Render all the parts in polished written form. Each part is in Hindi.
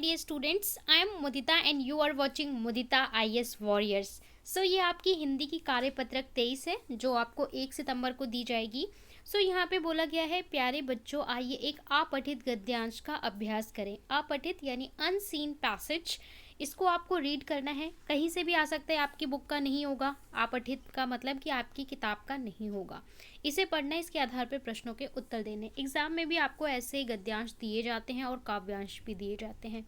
dear students, I am Mudita and you are watching Mudita IS Warriors. ये आपकी हिंदी की कार्यपत्रक 23 है जो आपको 1 सितंबर को दी जाएगी. यहाँ पे बोला गया है, प्यारे बच्चों आइए एक अपठित गद्यांश का अभ्यास करें. अपठित यानी अनसीन पैसेज. इसको आपको रीड करना है. कहीं से भी आ सकता है, आपकी बुक का नहीं होगा. अपठित का मतलब कि आपकी किताब का नहीं होगा. इसे पढ़ना, इसके आधार पर प्रश्नों के उत्तर देने. एग्जाम में भी आपको ऐसे गद्यांश दिए जाते हैं और काव्यांश भी दिए जाते हैं.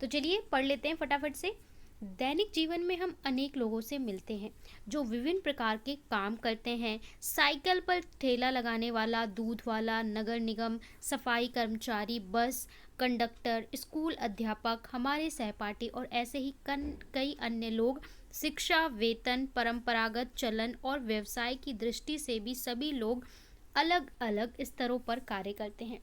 तो चलिए पढ़ लेते हैं फटाफट से. दैनिक जीवन में हम अनेक लोगों से मिलते हैं जो विभिन्न प्रकार के काम करते हैं. साइकिल पर ठेला लगाने वाला, दूध वाला, नगर निगम सफाई कर्मचारी, बस कंडक्टर, स्कूल अध्यापक, हमारे सहपाठी और ऐसे ही कई अन्य लोग. शिक्षा, वेतन, परंपरागत चलन और व्यवसाय की दृष्टि से भी सभी लोग अलग अलग स्तरों पर कार्य करते हैं.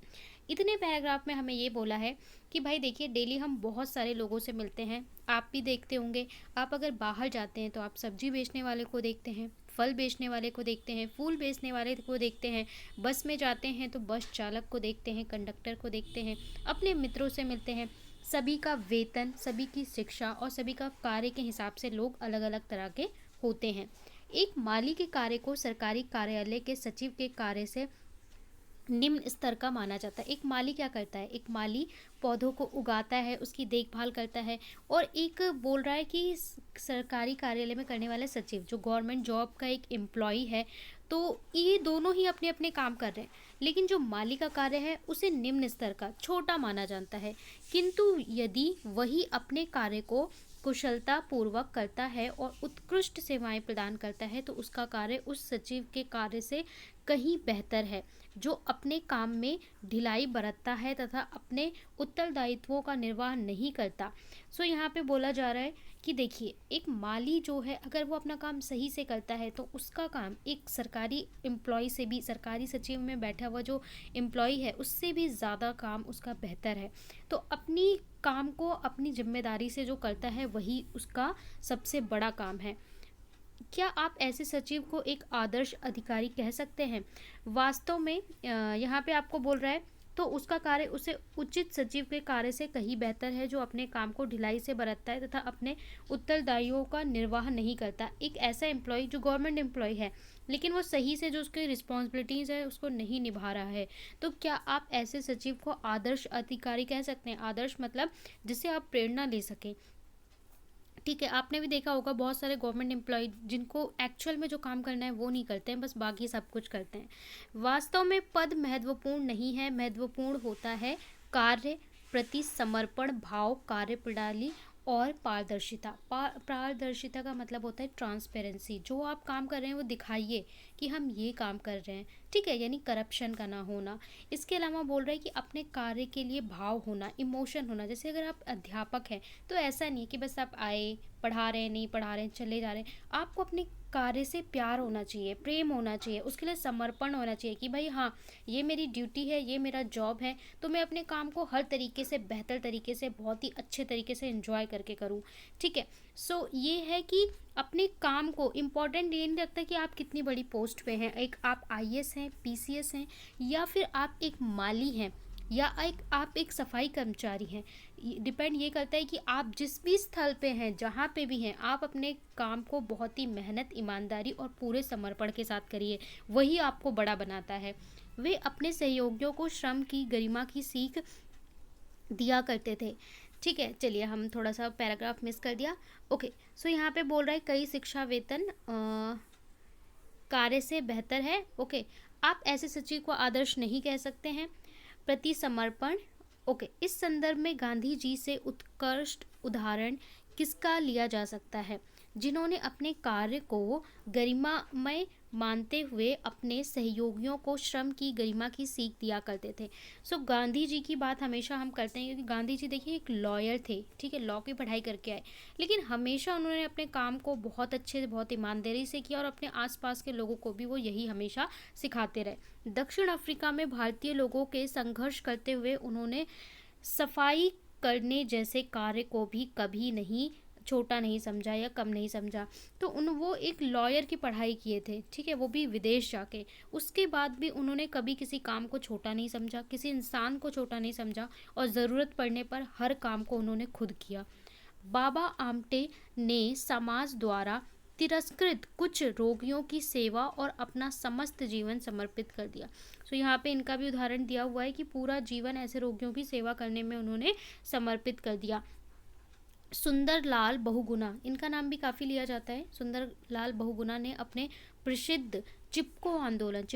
इतने पैराग्राफ में हमें ये बोला है कि भाई देखिए, डेली हम बहुत सारे लोगों से मिलते हैं. आप भी देखते होंगे. आप अगर बाहर जाते हैं तो आप सब्जी बेचने वाले को देखते हैं, फल बेचने वाले को देखते हैं, फूल बेचने वाले को देखते हैं. बस में जाते हैं तो बस चालक को देखते हैं, कंडक्टर को देखते हैं, अपने मित्रों से मिलते हैं. सभी का वेतन, सभी की शिक्षा और सभी का कार्य के हिसाब से लोग अलग अलग तरह के होते हैं. एक माली के कार्य को सरकारी कार्यालय के सचिव के कार्य से निम्न स्तर का माना जाता है. एक माली क्या करता है? एक माली पौधों को उगाता है, उसकी देखभाल करता है. और एक बोल रहा है कि सरकारी कार्यालय में करने वाले सचिव जो गवर्नमेंट जॉब का एक एम्प्लॉय है, तो ये दोनों ही अपने अपने काम कर रहे हैं. लेकिन जो माली का कार्य है उसे निम्न स्तर का, छोटा माना जाता है. किंतु यदि वही अपने कार्य को कुशलता पूर्वक करता है और उत्कृष्ट सेवाएं प्रदान करता है तो उसका कार्य उस सचिव के कार्य से कहीं बेहतर है जो अपने काम में ढिलाई बरतता है तथा अपने उत्तरदायित्वों का निर्वाह नहीं करता. यहाँ पे बोला जा रहा है कि देखिए, एक माली जो है अगर वो अपना काम सही से करता है तो उसका काम एक सरकारी एम्प्लॉय से भी, सरकारी सचिव में बैठा हुआ जो एम्प्लॉय है उससे भी ज़्यादा काम उसका बेहतर है. तो अपनी काम को अपनी जिम्मेदारी से जो करता है वही उसका सबसे बड़ा काम है. क्या आप ऐसे सचिव को एक आदर्श अधिकारी कह सकते हैं? वास्तव में यहाँ पे आपको बोल रहा है तो उसका कार्य उसे उचित सचिव के कार्य से कहीं बेहतर है जो अपने काम को ढिलाई से बरतता है तथा अपने उत्तरदायियों का निर्वाह नहीं करता. एक ऐसा एम्प्लॉय जो गवर्नमेंट एम्प्लॉय है लेकिन वो सही से जो उसकी रिस्पॉन्सिबिलिटीज़ है उसको नहीं निभा रहा है, तो क्या आप ऐसे सचिव को आदर्श अधिकारी कह सकते हैं? आदर्श मतलब जिससे आप प्रेरणा ले सकें. ठीक है, आपने भी देखा होगा बहुत सारे गवर्नमेंट एम्प्लॉय जिनको एक्चुअल में जो काम करना है वो नहीं करते हैं, बस बाकी सब कुछ करते हैं. वास्तव में पद महत्वपूर्ण नहीं है, महत्वपूर्ण होता है कार्य प्रति समर्पण भाव, कार्य प्रणाली और पारदर्शिता. पारदर्शिता का मतलब होता है ट्रांसपेरेंसी. जो आप काम कर रहे हैं वो दिखाइए कि हम ये काम कर रहे हैं, ठीक है, यानी करप्शन का ना होना. इसके अलावा बोल रहे हैं कि अपने कार्य के लिए भाव होना, इमोशन होना. जैसे अगर आप अध्यापक हैं तो ऐसा नहीं कि बस आप आए, पढ़ा रहे हैं, नहीं पढ़ा रहे हैं, चले जा रहे हैं. आपको अपने कार्य से प्यार होना चाहिए, प्रेम होना चाहिए, उसके लिए समर्पण होना चाहिए कि भाई हाँ, ये मेरी ड्यूटी है, ये मेरा जॉब है, तो मैं अपने काम को हर तरीके से, बेहतर तरीके से, बहुत ही अच्छे तरीके से एंजॉय करके करूँ. ठीक है. ये है कि अपने काम को इम्पॉर्टेंट ये नहीं रखता कि आप कितनी बड़ी पोस्ट पे हैं. एक आप आईएएस हैं, पीसीएस हैं, या फिर आप एक माली हैं, या आप एक सफाई कर्मचारी हैं. डिपेंड ये करता है कि आप जिस भी स्थल पे हैं, जहाँ पे भी हैं, आप अपने काम को बहुत ही मेहनत, ईमानदारी और पूरे समर्पण के साथ करिए. वही आपको बड़ा बनाता है. वे अपने सहयोगियों को श्रम की गरिमा की सीख दिया करते थे. ठीक है, चलिए हम थोड़ा सा पैराग्राफ मिस कर दिया. ओके. यहाँ पे बोल रहा है कई शिक्षा वेतन कार्य से बेहतर है. ओके. आप ऐसे सचिव को आदर्श नहीं कह सकते हैं. प्रति समर्पण. ओके. इस संदर्भ में गांधी जी से उत्कृष्ट उदाहरण किसका लिया जा सकता है? जिन्होंने अपने कार्य को गरिमामय मानते हुए अपने सहयोगियों को श्रम की गरिमा की सीख दिया करते थे. गांधी जी की बात हमेशा हम करते हैं क्योंकि गांधी जी देखिए एक लॉयर थे, ठीक है, लॉ की पढ़ाई करके आए, लेकिन हमेशा उन्होंने अपने काम को बहुत अच्छे से, बहुत ईमानदारी से किया और अपने आसपास के लोगों को भी वो यही हमेशा सिखाते रहे. दक्षिण अफ्रीका में भारतीय लोगों के संघर्ष करते हुए उन्होंने सफाई करने जैसे कार्य को भी कभी नहीं छोटा नहीं समझा या कम नहीं समझा। तो वो एक लॉयर की पढ़ाई किए थे, ठीक है, वो भी विदेश जाके। उसके बाद भी उन्होंने कभी किसी काम को छोटा नहीं समझा, किसी इंसान को छोटा नहीं समझा, और ज़रूरत पड़ने पर हर काम को उन्होंने खुद किया। बाबा आमटे ने समाज द्वारा तिरस्कृत कुछ रोगियों की सेवा और अपना समस्त जीवन समर्पित कर दिया। सो यहाँ पे इनका भी उदाहरण दिया हुआ है कि पूरा जीवन ऐसे रोगियों की सेवा करने में उन्होंने समर्पित कर दिया। सुंदरलाल बहुगुणा, इनका नाम भी काफ़ी लिया जाता है। सुंदरलाल बहुगुणा ने अपने प्रसिद्ध चिपको आंदोलन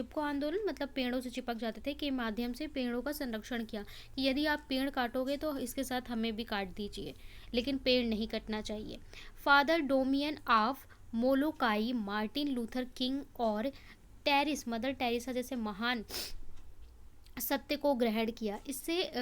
मतलब पेड़ों से चिपक जाते थे, के माध्यम से पेड़ों का संरक्षण किया कि यदि आप पेड़ काटोगे तो इसके साथ हमें भी काट दीजिए, लेकिन पेड़ नहीं कटना चाहिए। Father Damien of Molokai, Martin Luther King और मदर टेरेसा जैसे महान सत्य को ग्रहण किया। इससे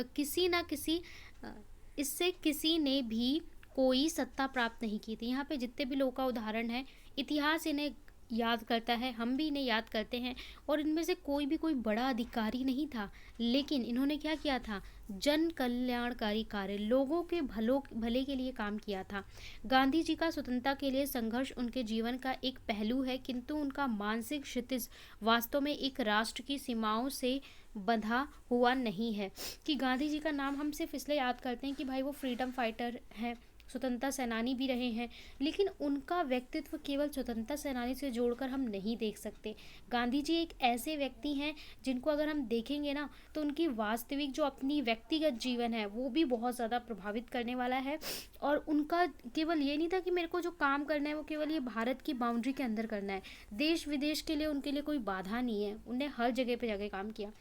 किसी ने भी कोई सत्ता प्राप्त नहीं की थी। यहाँ पे जितने भी लोगों का उदाहरण है, इतिहास इन्हें याद करता है, हम भी इन्हें याद करते हैं, और इनमें से कोई बड़ा अधिकारी नहीं था, लेकिन इन्होंने क्या किया था, जन कल्याणकारी कार्य, लोगों के भले के लिए काम किया था। गांधी जी का स्वतंत्रता के लिए संघर्ष उनके जीवन का एक पहलू है, किंतु उनका मानसिक क्षितिज वास्तव में एक राष्ट्र की सीमाओं से बंधा हुआ नहीं है। कि गांधी जी का नाम हम सिर्फ इसलिए याद करते हैं कि भाई वो फ्रीडम फाइटर हैं, स्वतंत्रता सेनानी भी रहे हैं, लेकिन उनका व्यक्तित्व केवल स्वतंत्रता सेनानी से जोड़कर हम नहीं देख सकते। गांधी जी एक ऐसे व्यक्ति हैं जिनको अगर हम देखेंगे ना, तो उनकी वास्तविक जो अपनी व्यक्तिगत जीवन है वो भी बहुत ज़्यादा प्रभावित करने वाला है। और उनका केवल ये नहीं था कि मेरे को जो काम करना है वो केवल ये भारत की बाउंड्री के अंदर करना है, देश विदेश के लिए उनके लिए कोई बाधा नहीं है, उन्हें हर जगह पे जाके काम किया।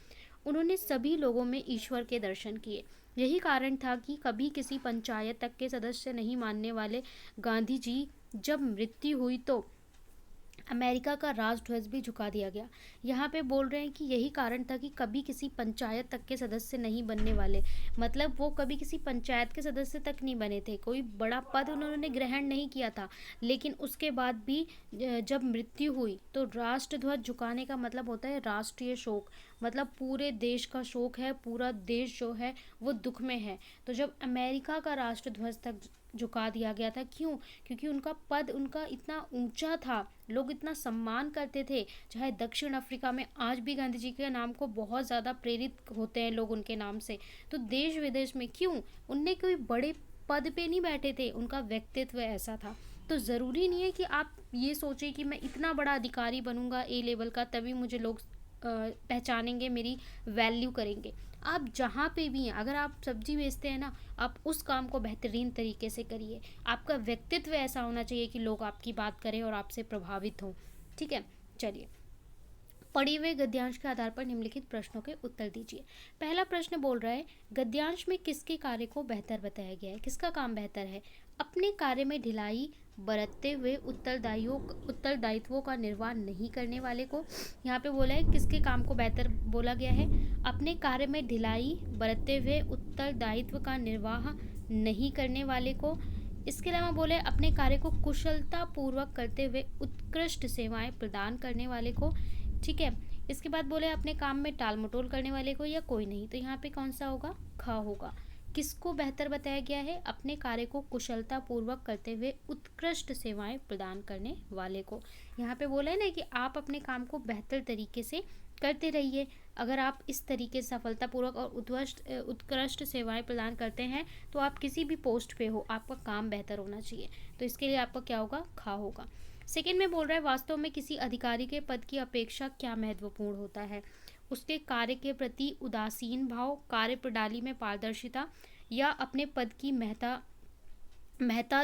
उन्होंने सभी लोगों में ईश्वर के दर्शन किए। यही कारण था कि कभी किसी पंचायत तक के सदस्य नहीं मानने वाले गांधी जी जब मृत्यु हुई तो अमेरिका का राष्ट्रध्वज भी झुका दिया गया। यहाँ पे बोल रहे हैं कि यही कारण था कि कभी किसी पंचायत तक के सदस्य नहीं बनने वाले, मतलब वो कभी किसी पंचायत के सदस्य तक नहीं बने थे, कोई बड़ा पद उन्होंने ग्रहण नहीं किया था, लेकिन उसके बाद भी जब मृत्यु हुई तो राष्ट्रध्वज झुकाने का मतलब होता है राष्ट्रीय शोक, मतलब पूरे देश का शोक है, पूरा देश जो है वो दुख में है। तो जब अमेरिका का राष्ट्रध्वज तक झुका दिया गया था, क्यों? क्योंकि उनका पद उनका इतना ऊंचा था, लोग इतना सम्मान करते थे। चाहे दक्षिण अफ्रीका में आज भी गांधी जी के नाम को बहुत ज़्यादा प्रेरित होते हैं लोग उनके नाम से, तो देश विदेश में क्यों? उनने कोई बड़े पद पे नहीं बैठे थे, उनका व्यक्तित्व ऐसा था। तो ज़रूरी नहीं है कि आप ये सोचें कि मैं इतना बड़ा अधिकारी बनूंगा ए लेवल का, तभी मुझे लोग पहचानेंगे, मेरी वैल्यू करेंगे। आप जहाँ पे भी हैं, अगर आप सब्जी बेचते हैं ना, आप उस काम को बेहतरीन तरीके से करिए। आपका व्यक्तित्व ऐसा होना चाहिए कि लोग आपकी बात करें और आपसे प्रभावित हों। ठीक है, चलिए पढ़े हुए गद्यांश के आधार पर निम्नलिखित प्रश्नों के उत्तर दीजिए। पहला प्रश्न बोल रहा है, गद्यांश में किसके कार्य को बेहतर बताया गया है, किसका काम बेहतर है? अपने कार्य में ढिलाई बरतते हुए उत्तरदायित्वों का निर्वाह नहीं करने वाले को। यहाँ पे बोला है किसके काम को बेहतर बोला गया है, अपने कार्य में ढिलाई बरतते हुए उत्तरदायित्व का निर्वाह नहीं करने वाले को। इसके अलावा बोले अपने कार्य को कुशलता पूर्वक करते हुए उत्कृष्ट सेवाएं प्रदान करने वाले को। ठीक है, इसके बाद बोले अपने काम में टाल मटोल करने वाले को या कोई नहीं। तो यहाँ पे कौन सा होगा? ख होगा। किसको बेहतर बताया गया है? अपने कार्य को कुशलता पूर्वक करते हुए उत्कृष्ट सेवाएं प्रदान करने वाले को। यहाँ पे बोला है ना कि आप अपने काम को बेहतर तरीके से करते रहिए। अगर आप इस तरीके से सफलतापूर्वक और उत्कृष्ट सेवाएं प्रदान करते हैं तो आप किसी भी पोस्ट पे हो, आपका काम बेहतर होना चाहिए। तो इसके लिए आपका क्या होगा? खा होगा। सेकेंड में बोल रहा है वास्तव में किसी अधिकारी के पद की अपेक्षा क्या महत्वपूर्ण होता है? उसके कार्य के प्रति उदासीन भाव, कार्य प्रणाली में पारदर्शिता, या अपने पद की महत्ता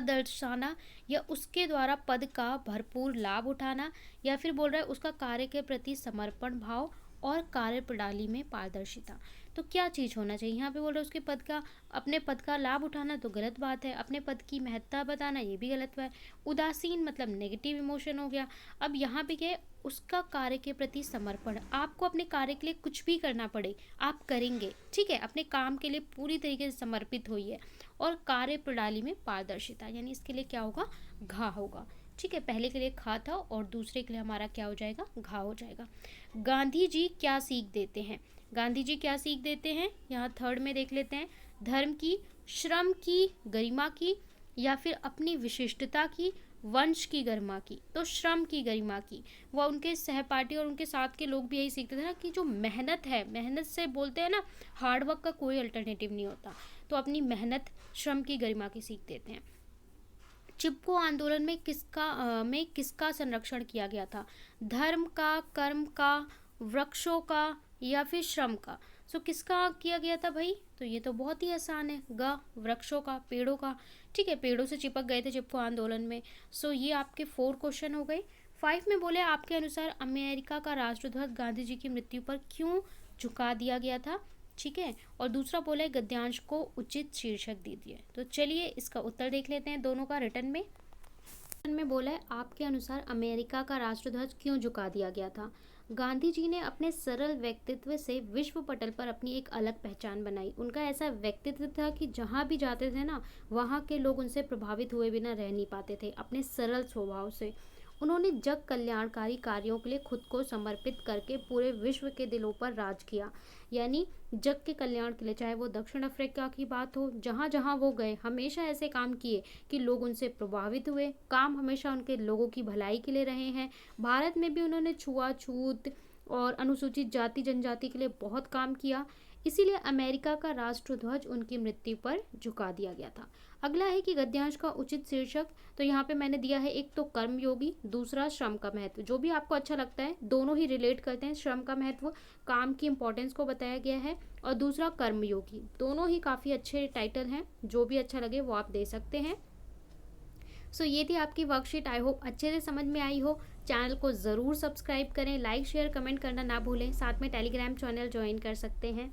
दर्शाना, या उसके द्वारा पद का भरपूर लाभ उठाना, या फिर बोल रहा है उसका कार्य के प्रति समर्पण भाव और कार्य प्रणाली में पारदर्शिता। तो क्या चीज़ होना चाहिए? यहाँ पे बोल रहे हैं अपने पद का लाभ उठाना तो गलत बात है, अपने पद की महत्ता बताना ये भी गलत है। उदासीन मतलब नेगेटिव इमोशन हो गया। अब यहाँ पे क्या है? उसका कार्य के प्रति समर्पण, आपको अपने कार्य के लिए कुछ भी करना पड़े आप करेंगे, ठीक है, अपने काम के लिए पूरी तरीके से समर्पित होइए। और कार्य प्रणाली में पारदर्शिता, यानी इसके लिए क्या होगा? घा होगा। ठीक है, पहले के लिए खा था और दूसरे के लिए हमारा क्या हो जाएगा? घा हो जाएगा। गांधी जी क्या सीख देते हैं? गांधी जी क्या सीख देते हैं? यहाँ थर्ड में देख लेते हैं। धर्म की, श्रम की, गरिमा की, या फिर अपनी विशिष्टता की, वंश की गरिमा की, तो श्रम की गरिमा की। वह उनके सहपाठी और उनके साथ के लोग भी यही सीखते थे ना कि जो मेहनत है, मेहनत से बोलते हैं ना, हार्ड वर्क का कोई अल्टरनेटिव नहीं होता, तो अपनी मेहनत, श्रम की गरिमा की सीख देते हैं। चिपको आंदोलन में किसका संरक्षण किया गया था? धर्म का, कर्म का, वृक्षों का, या फिर श्रम का? सो किसका किया गया था भाई? तो ये तो बहुत ही आसान है, ग, वृक्षों का, पेड़ों का। ठीक है, पेड़ों से चिपक गए थे चिपको आंदोलन में। सो ये आपके 4 क्वेश्चन हो गए। 5 में बोले आपके अनुसार अमेरिका का राष्ट्रध्वज गांधी जी की मृत्यु पर क्यों झुका दिया गया था? ठीक है, और दूसरा बोला है गद्यांश को उचित शीर्षक दीजिए। तो चलिए इसका उत्तर देख लेते हैं दोनों का रिटर्न में बोला है आपके अनुसार अमेरिका का राष्ट्रध्वज क्यों झुका दिया गया था? गांधी जी ने अपने सरल व्यक्तित्व से विश्व पटल पर अपनी एक अलग पहचान बनाई। उनका ऐसा व्यक्तित्व था कि जहाँ भी जाते थे ना, वहाँ के लोग उनसे प्रभावित हुए बिना रह नहीं पाते थे, अपने सरल स्वभाव से। उन्होंने जग कल्याणकारी कार्यों के लिए खुद को समर्पित करके पूरे विश्व के दिलों पर राज किया। यानी जग के कल्याण के लिए, चाहे वो दक्षिण अफ्रीका की बात हो, जहाँ जहाँ वो गए हमेशा ऐसे काम किए कि लोग उनसे प्रभावित हुए। काम हमेशा उनके लोगों की भलाई के लिए रहे हैं। भारत में भी उन्होंने छुआछूत और अनुसूचित जाति जनजाति के लिए बहुत काम किया। इसीलिए अमेरिका का राष्ट्रध्वज उनकी मृत्यु पर झुका दिया गया था। अगला है कि गद्यांश का उचित शीर्षक। तो यहाँ पे मैंने दिया है एक तो कर्मयोगी, दूसरा श्रम का महत्व। जो भी आपको अच्छा लगता है, दोनों ही रिलेट करते हैं। श्रम का महत्व, काम की इंपॉर्टेंस को बताया गया है, और दूसरा कर्मयोगी। दोनों ही काफ़ी अच्छे टाइटल हैं, जो भी अच्छा लगे वो आप दे सकते हैं। सो ये थी आपकी वर्कशीट। आई होप अच्छे से समझ में आई हो। चैनल को ज़रूर सब्सक्राइब करें, लाइक शेयर कमेंट करना ना भूलें। साथ में टेलीग्राम चैनल ज्वाइन कर सकते हैं।